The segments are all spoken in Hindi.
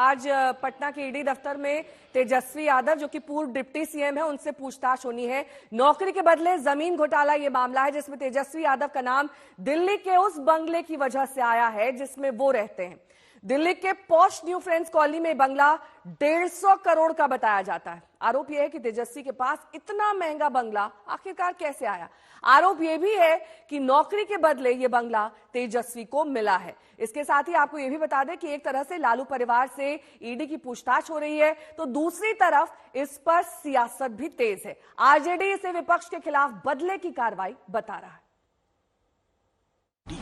आज पटना के ईडी दफ्तर में तेजस्वी यादव, जो कि पूर्व डिप्टी सीएम है, उनसे पूछताछ होनी है। नौकरी के बदले जमीन घोटाला ये मामला है, जिसमें तेजस्वी यादव का नाम दिल्ली के उस बंगले की वजह से आया है जिसमें वो रहते हैं। दिल्ली के पॉश न्यू फ्रेंड्स कॉलोनी में बंगला 150 करोड़ का बताया जाता है। आरोप यह है कि तेजस्वी के पास इतना महंगा बंगला आखिरकार कैसे आया। आरोप यह भी है कि नौकरी के बदले यह बंगला तेजस्वी को मिला है। इसके साथ ही आपको यह भी बता दें कि एक तरह से लालू परिवार से ईडी की पूछताछ हो रही है, तो दूसरी तरफ इस पर सियासत भी तेज है। आरजेडी इसे विपक्ष के खिलाफ बदले की कार्रवाई बता रहा है।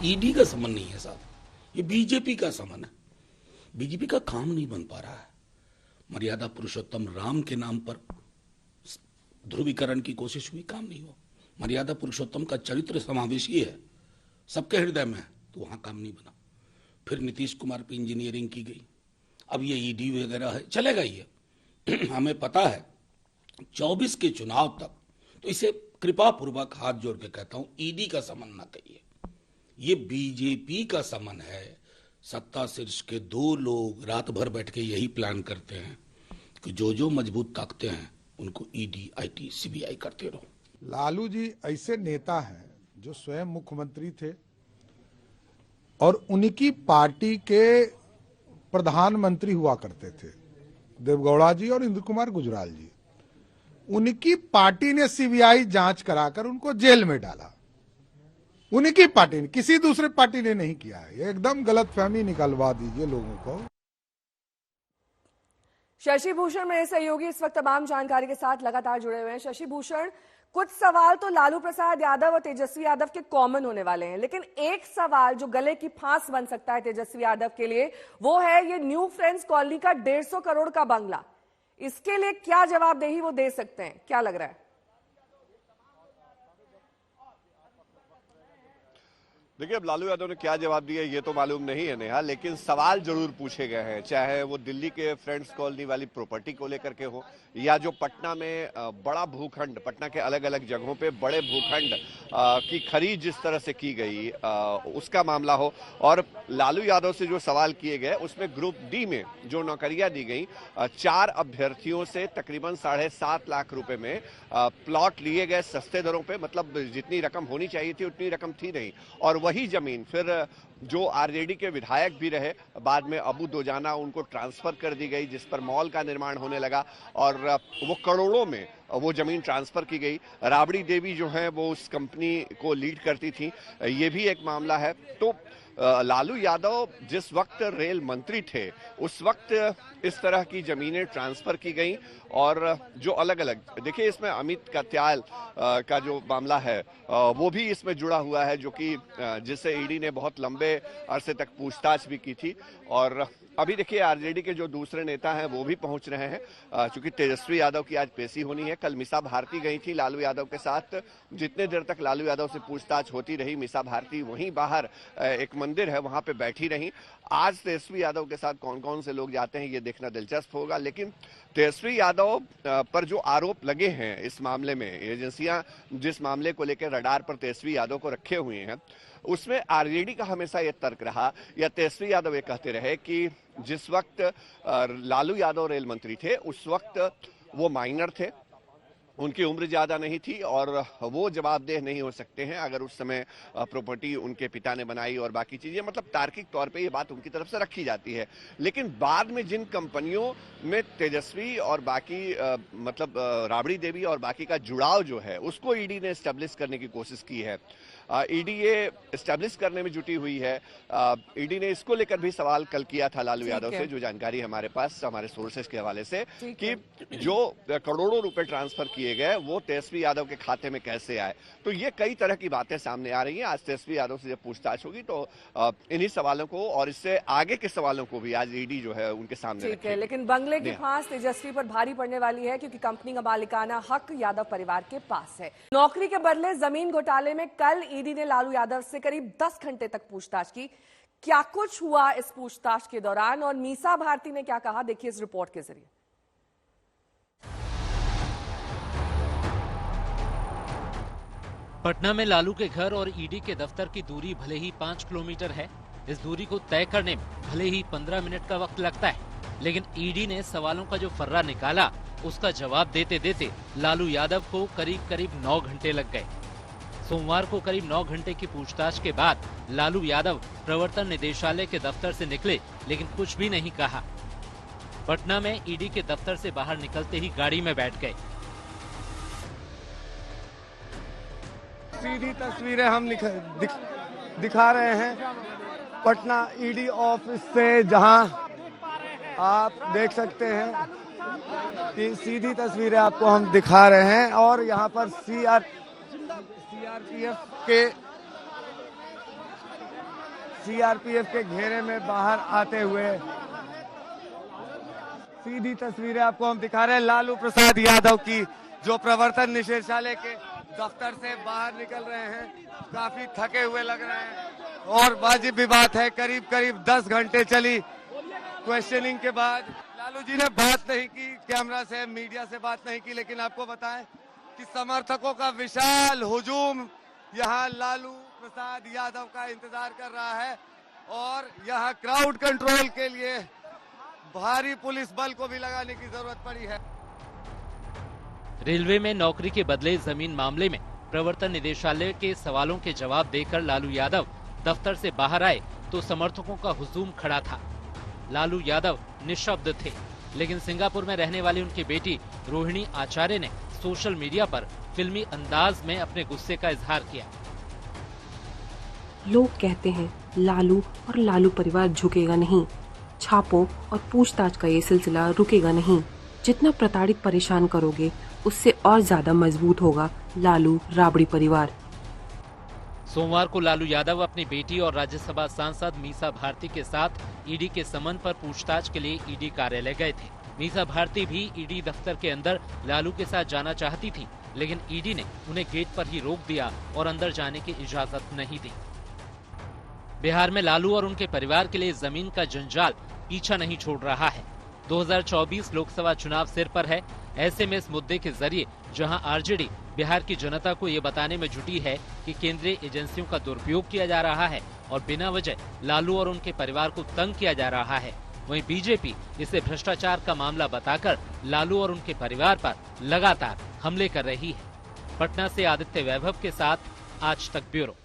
ईडी का समन नहीं है साहब, ये बीजेपी का समन है। बीजेपी का काम नहीं बन पा रहा है। मर्यादा पुरुषोत्तम राम के नाम पर ध्रुवीकरण की कोशिश हुई, काम नहीं हुआ। मर्यादा पुरुषोत्तम का चरित्र समावेशी है, सबके हृदय में है, तो वहां काम नहीं बना। फिर नीतीश कुमार पे इंजीनियरिंग की गई, अब ये ईडी वगैरह है, चलेगा ये हमें पता है 24 के चुनाव तक। तो इसे कृपा पूर्वक हाथ जोड़ के कहता हूं, ईडी का समन ना कहिए, ये बीजेपी का समन है। सत्ता शीर्ष के दो लोग रात भर बैठ के यही प्लान करते हैं कि जो मजबूत ताकतें हैं उनको ईडी, आईटी, सीबीआई करते रहो। लालू जी ऐसे नेता हैं जो स्वयं मुख्यमंत्री थे और उनकी पार्टी के प्रधानमंत्री हुआ करते थे, देवगौड़ा जी और इंद्र कुमार गुजराल जी। उनकी पार्टी ने सीबीआई जांच कराकर उनको जेल में डाला। उनकी पार्टी ने, किसी दूसरे पार्टी ने नहीं किया है। ये एकदम गलतफहमी निकलवा दीजिए लोगों को। शशि भूषण मेरे सहयोगी इस वक्त तमाम जानकारी के साथ लगातार जुड़े हुए हैं। शशि भूषण, कुछ सवाल तो लालू प्रसाद यादव और तेजस्वी यादव के कॉमन होने वाले हैं, लेकिन एक सवाल जो गले की फांस बन सकता है तेजस्वी यादव के लिए, वो है ये न्यू फ्रेंड्स कॉलोनी का 150 करोड़ का बंगला। इसके लिए क्या जवाबदेही वो दे सकते हैं, क्या लग रहा है? देखिए, अब लालू यादव ने क्या जवाब दिया ये तो मालूम नहीं है नेहा, लेकिन सवाल जरूर पूछे गए हैं, चाहे वो दिल्ली के फ्रेंड्स कॉलोनी वाली प्रॉपर्टी को लेकर के हो, या जो पटना में बड़ा भूखंड, पटना के अलग अलग जगहों पे बड़े भूखंड की खरीद जिस तरह से की गई उसका मामला हो। और लालू यादव से जो सवाल किए गए उसमें ग्रुप डी में जो नौकरियां दी गई, 4 अभ्यर्थियों से तकरीबन 7.5 लाख रुपए में प्लॉट लिए गए सस्ते दरों पे, मतलब जितनी रकम होनी चाहिए थी उतनी रकम थी नहीं। और वही जमीन फिर जो आरजेडी के विधायक भी रहे, बाद में अबू दोजाना, उनको ट्रांसफर कर दी गई, जिस पर मॉल का निर्माण होने लगा और वो करोड़ों में वो जमीन ट्रांसफर की गई। राबड़ी देवी जो है वो उस कंपनी को लीड करती थी, ये भी एक मामला है। तो लालू यादव जिस वक्त रेल मंत्री थे उस वक्त इस तरह की जमीनें ट्रांसफर की गई। और जो अलग अलग, देखिए इसमें अमित कत्याल का जो मामला है वो भी इसमें जुड़ा हुआ है, जो कि जिससे ईडी ने बहुत लंबे अरसे तक पूछताछ भी की थी। और अभी देखिए आरजेडी के जो दूसरे नेता हैं वो भी पहुंच रहे हैं, क्योंकि तेजस्वी यादव की आज पेशी होनी है। कल मीसा भारती गई थी लालू यादव के साथ, जितने देर तक लालू यादव से पूछताछ होती रही मीसा भारती वहीं बाहर एक मंदिर है वहां पे बैठी रही। आज तेजस्वी यादव के साथ कौन कौन से लोग जाते हैं ये देखना दिलचस्प होगा। लेकिन तेजस्वी यादव पर जो आरोप लगे हैं इस मामले में, एजेंसियां जिस मामले को लेकर रडार पर तेजस्वी यादव को रखे हुए हैं, उसमें आरजेडी का हमेशा यह तर्क रहा, या तेजस्वी यादव ये कहते रहे कि जिस वक्त लालू यादव रेल मंत्री थे उस वक्त वो माइनर थे, उनकी उम्र ज्यादा नहीं थी और वो जवाबदेह नहीं हो सकते हैं अगर उस समय प्रॉपर्टी उनके पिता ने बनाई और बाकी चीजें, मतलब तार्किक तौर पे ये बात उनकी तरफ से रखी जाती है। लेकिन बाद में जिन कंपनियों में तेजस्वी और बाकी मतलब राबड़ी देवी और बाकी का जुड़ाव जो है उसको ईडी ने एस्टेब्लिश करने की कोशिश की है। ईडी ये एस्टेब्लिश करने में जुटी हुई है। ईडी ने इसको लेकर भी सवाल कल किया था लालू यादव से, जो जानकारी हमारे पास हमारे सोर्सेस के हवाले से, कि जो करोड़ों रुपए ट्रांसफर किए गए वो तेजस्वी यादव के खाते में कैसे आए। तो ये कई तरह की बातें सामने आ रही हैं। आज तेजस्वी यादव से जब पूछताछ होगी तो इन्हीं सवालों को और इससे आगे के सवालों को भी आज ईडी जो है उनके सामने रखेगी। लेकिन बंगले की फांस तेजस्वी पर भारी पड़ने वाली है, क्योंकि कंपनी का मालिकाना हक यादव परिवार के पास है। नौकरी के बदले जमीन घोटाले में कल ईडी ने लालू यादव से करीब 10 घंटे तक पूछताछ की। क्या कुछ हुआ इस पूछताछ के दौरान और मीसा भारती ने क्या कहा, देखिए इस रिपोर्ट के जरिए। पटना में लालू के घर और ईडी के दफ्तर की दूरी भले ही 5 किलोमीटर है, इस दूरी को तय करने में भले ही 15 मिनट का वक्त लगता है, लेकिन ईडी ने सवालों का जो फर्रा निकाला उसका जवाब देते देते लालू यादव को करीब 9 घंटे लग गए। सोमवार को करीब 9 घंटे की पूछताछ के बाद लालू यादव प्रवर्तन निदेशालय के दफ्तर से निकले, लेकिन कुछ भी नहीं कहा। पटना में ईडी के दफ्तर से बाहर निकलते ही गाड़ी में बैठ गए। सीधी तस्वीरें हम दिखा रहे हैं पटना ईडी ऑफिस से, जहां आप देख सकते हैं कि सीधी तस्वीरें आपको हम दिखा रहे हैं। और यहां पर सीआरपीएफ के घेरे में बाहर आते हुए सीधी तस्वीरें आपको हम दिखा रहे हैं लालू प्रसाद यादव की, जो प्रवर्तन निदेशालय के दफ्तर से बाहर निकल रहे हैं। काफी थके हुए लग रहे हैं और वाजिब भी बात है, करीब 10 घंटे चली क्वेश्चनिंग के बाद लालू जी ने बात नहीं की, कैमरा से, मीडिया से बात नहीं की। लेकिन आपको बताएं कि समर्थकों का विशाल हुजूम यहां लालू प्रसाद यादव का इंतजार कर रहा है और यहां क्राउड कंट्रोल के लिए भारी पुलिस बल को भी लगाने की जरूरत पड़ी है। रेलवे में नौकरी के बदले जमीन मामले में प्रवर्तन निदेशालय के सवालों के जवाब देकर लालू यादव दफ्तर से बाहर आए तो समर्थकों का हुजूम खड़ा था। लालू यादव निशब्द थे, लेकिन सिंगापुर में रहने वाली उनकी बेटी रोहिणी आचार्य ने सोशल मीडिया पर फिल्मी अंदाज में अपने गुस्से का इजहार किया। लोग कहते हैं लालू और लालू परिवार झुकेगा नहीं, छापों और पूछताछ का ये सिलसिला रुकेगा नहीं। जितना प्रताड़ित परेशान करोगे उससे और ज्यादा मजबूत होगा लालू राबड़ी परिवार। सोमवार को लालू यादव अपनी बेटी और राज्यसभा सांसद मीसा भारती के साथ ईडी के समन पर पूछताछ के लिए ईडी कार्यालय गए थे। मीसा भारती भी ईडी दफ्तर के अंदर लालू के साथ जाना चाहती थी, लेकिन ईडी ने उन्हें गेट पर ही रोक दिया और अंदर जाने की इजाजत नहीं दी। बिहार में लालू और उनके परिवार के लिए जमीन का जंजाल पीछा नहीं छोड़ रहा है। 2024 लोकसभा चुनाव सिर पर है। ऐसे में इस मुद्दे के जरिए जहां आरजेडी बिहार की जनता को ये बताने में जुटी है कि केंद्रीय एजेंसियों का दुरुपयोग किया जा रहा है और बिना वजह लालू और उनके परिवार को तंग किया जा रहा है, वहीं बीजेपी इसे भ्रष्टाचार का मामला बताकर लालू और उनके परिवार पर लगातार हमले कर रही है। पटना से आदित्य वैभव के साथ आज तक ब्यूरो।